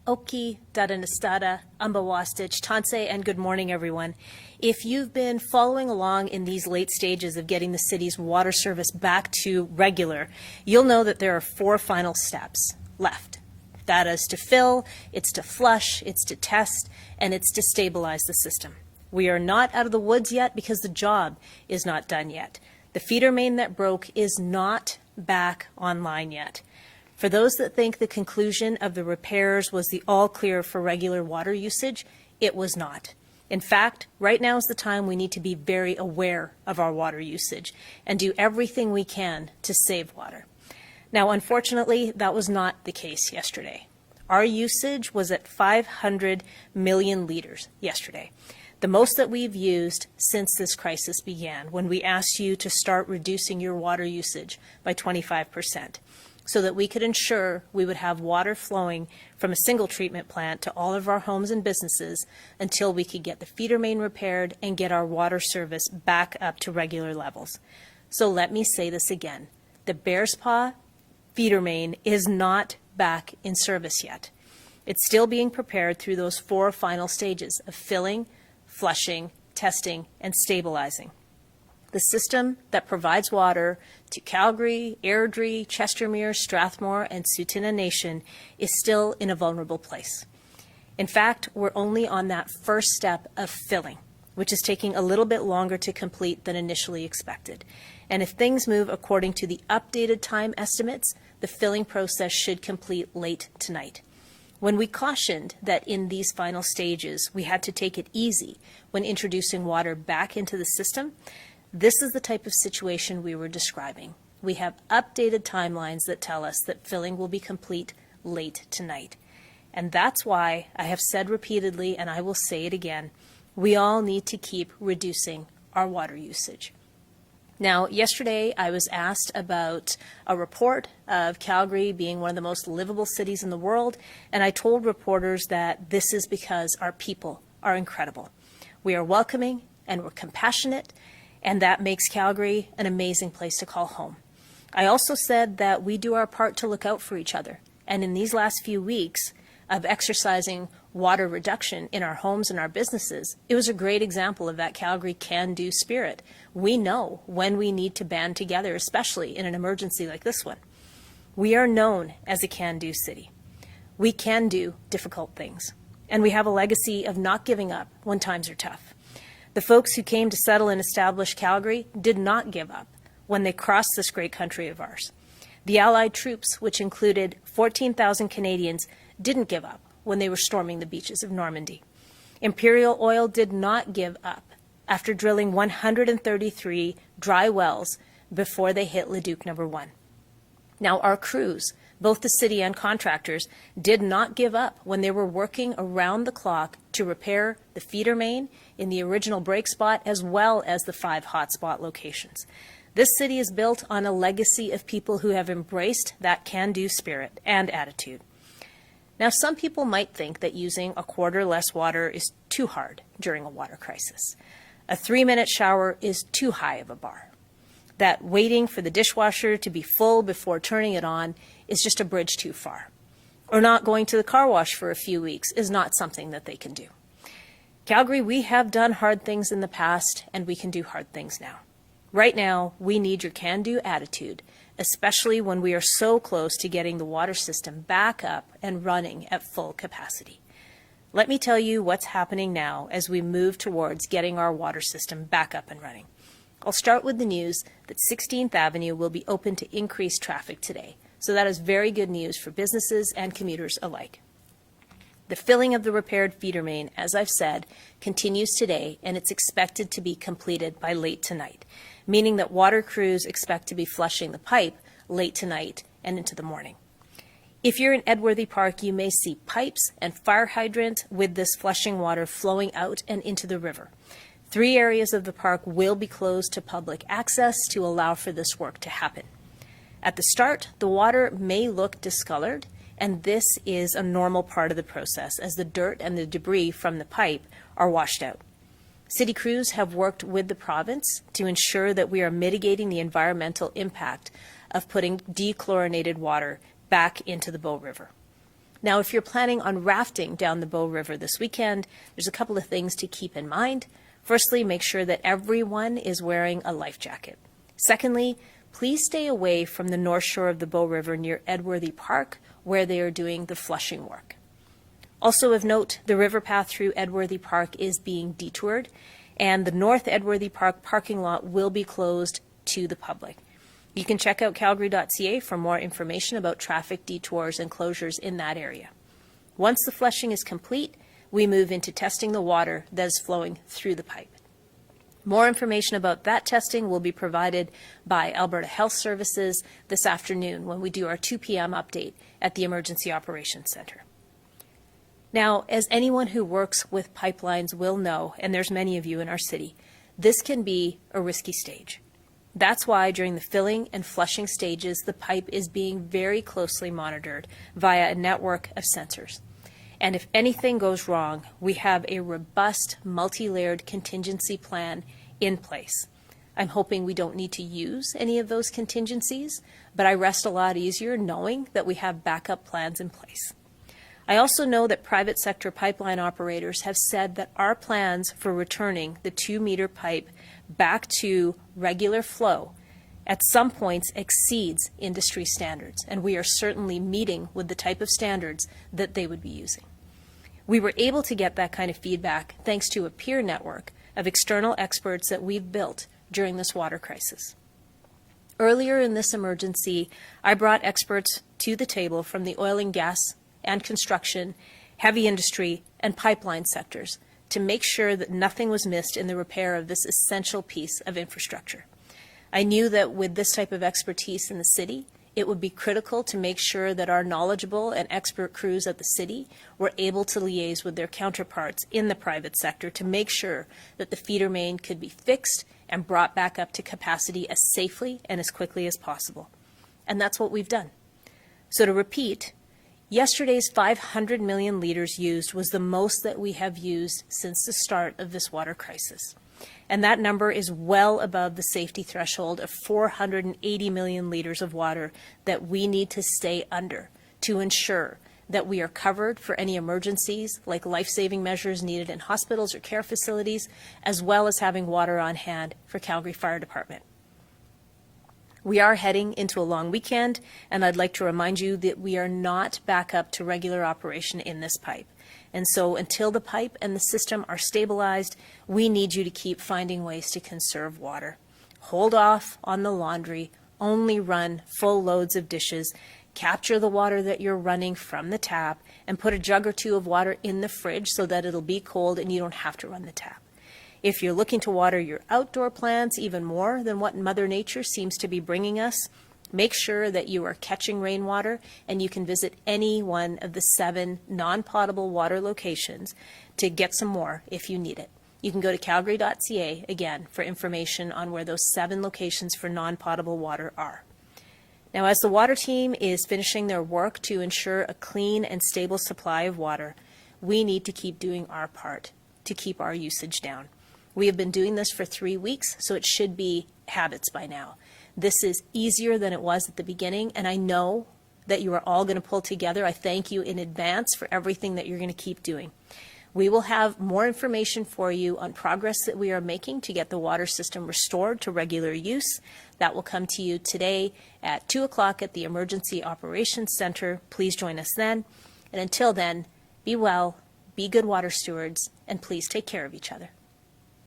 Oki, Dadanastada, Ambawastich, Tanse, and good morning, everyone. If you've been following along in these late stages of getting the city's water service back to regular, you'll know that there are 4 final steps left. That is to fill, it's to flush, it's to test, and it's to stabilize the system. We are not out of the woods yet because the job is not done yet. The feeder main that broke is not back online yet. For those that think the conclusion of the repairs was the all clear for regular water usage, it was not. In fact, right now is the time we need to be very aware of our water usage and do everything we can to save water. Now, unfortunately, that was not the case yesterday. Our usage was at 500 million liters yesterday, the most that we've used since this crisis began, when we asked you to start reducing your water usage by 25%. So that we could ensure we would have water flowing from a single treatment plant to all of our homes and businesses until we could get the feeder main repaired and get our water service back up to regular levels. So let me say this again. The Bears Paw feeder main is not back in service yet. It's still being prepared through those 4 final stages of filling, flushing, testing, and stabilizing. The system that provides water to Calgary, Airdrie, Chestermere, Strathmore, and Tsuut'ina Nation is still in a vulnerable place. In fact, we're only on that first step of filling, which is taking a little bit longer to complete than initially expected. And if things move according to the updated time estimates, the filling process should complete late tonight. When we cautioned that in these final stages we had to take it easy when introducing water back into the system, this is the type of situation we were describing. We have updated timelines that tell us that filling will be complete late tonight. And that's why I have said repeatedly, and I will say it again, we all need to keep reducing our water usage. Now, yesterday I was asked about a report of Calgary being one of the most livable cities in the world, and I told reporters that this is because our people are incredible. We are welcoming and we're compassionate, and that makes Calgary an amazing place to call home. I also said that we do our part to look out for each other, and in these last few weeks of exercising water reduction in our homes and our businesses, it was a great example of that Calgary can-do spirit. We know when we need to band together, especially in an emergency like this one. We are known as a can-do city. We can do difficult things, and we have a legacy of not giving up when times are tough. The folks who came to settle and establish Calgary did not give up when they crossed this great country of ours. The Allied troops, which included 14,000 Canadians, didn't give up when they were storming the beaches of Normandy. Imperial Oil did not give up after drilling 133 dry wells before they hit Leduc number 1. Now, our crews, both the city and contractors, did not give up when they were working around the clock to repair the feeder main in the original break spot as well as the 5 hotspot locations. This city is built on a legacy of people who have embraced that can-do spirit and attitude. Now, some people might think that using a quarter less water is too hard during a water crisis. A 3-minute shower is too high of a bar. That waiting for the dishwasher to be full before turning it on is just a bridge too far. Or not going to the car wash for a few weeks is not something that they can do. Calgary, we have done hard things in the past, and we can do hard things now. Right now, we need your can-do attitude, especially when we are so close to getting the water system back up and running at full capacity. Let me tell you what's happening now as we move towards getting our water system back up and running. I'll start with the news that 16th Avenue will be open to increased traffic today, so that is very good news for businesses and commuters alike. The filling of the repaired feeder main, as I've said, continues today, and it's expected to be completed by late tonight, meaning that water crews expect to be flushing the pipe late tonight and into the morning. If you're in Edworthy Park, you may see pipes and fire hydrant with this flushing water flowing out and into the river. 3 areas of the park will be closed to public access to allow for this work to happen. At the start, the water may look discolored, and this is a normal part of the process as the dirt and the debris from the pipe are washed out. City crews have worked with the province to ensure that we are mitigating the environmental impact of putting dechlorinated water back into the Bow River. Now, if you're planning on rafting down the Bow River this weekend, there's a couple of things to keep in mind. Firstly, make sure that everyone is wearing a life jacket. Secondly, please stay away from the north shore of the Bow River near Edworthy Park, where they are doing the flushing work. Also of note, the river path through Edworthy Park is being detoured, and the North Edworthy Park parking lot will be closed to the public. You can check out calgary.ca for more information about traffic detours and closures in that area. Once the flushing is complete, we move into testing the water that is flowing through the pipe. More information about that testing will be provided by Alberta Health Services this afternoon when we do our 2 p.m. update at the Emergency Operations Centre. Now, as anyone who works with pipelines will know, and there's many of you in our city, this can be a risky stage. That's why during the filling and flushing stages, the pipe is being very closely monitored via a network of sensors. And if anything goes wrong, we have a robust, multi-layered contingency plan in place. I'm hoping we don't need to use any of those contingencies, but I rest a lot easier knowing that we have backup plans in place. I also know that private sector pipeline operators have said that our plans for returning the 2-meter pipe back to regular flow at some points exceeds industry standards, and we are certainly meeting with the type of standards that they would be using. We were able to get that kind of feedback thanks to a peer network of external experts that we've built during this water crisis. Earlier in this emergency, I brought experts to the table from the oil and gas and construction, heavy industry, and pipeline sectors to make sure that nothing was missed in the repair of this essential piece of infrastructure. I knew that with this type of expertise in the city, it would be critical to make sure that our knowledgeable and expert crews at the city were able to liaise with their counterparts in the private sector to make sure that the feeder main could be fixed and brought back up to capacity as safely and as quickly as possible. And that's what we've done. So to repeat, yesterday's 500 million litres used was the most that we have used since the start of this water crisis. And that number is well above the safety threshold of 480 million litres of water that we need to stay under to ensure that we are covered for any emergencies like life-saving measures needed in hospitals or care facilities, as well as having water on hand for Calgary Fire Department. We are heading into a long weekend, and I'd like to remind you that we are not back up to regular operation in this pipe. And so until the pipe and the system are stabilized, we need you to keep finding ways to conserve water. Hold off on the laundry, only run full loads of dishes, capture the water that you're running from the tap, and put a jug or two of water in the fridge so that it'll be cold and you don't have to run the tap. If you're looking to water your outdoor plants even more than what Mother Nature seems to be bringing us, make sure that you are catching rainwater, and you can visit any one of the 7 non-potable water locations to get some more if you need it. You can go to calgary.ca again for information on where those 7 locations for non-potable water are. Now, as the water team is finishing their work to ensure a clean and stable supply of water, we need to keep doing our part to keep our usage down. We have been doing this for 3 weeks, so it should be habits by now. This is easier than it was at the beginning, and I know that you are all going to pull together. I thank you in advance for everything that you're going to keep doing. We will have more information for you on progress that we are making to get the water system restored to regular use. That will come to you today at 2 o'clock at the Emergency Operations Center. Please join us then. And until then, be well, be good water stewards, and please take care of each other.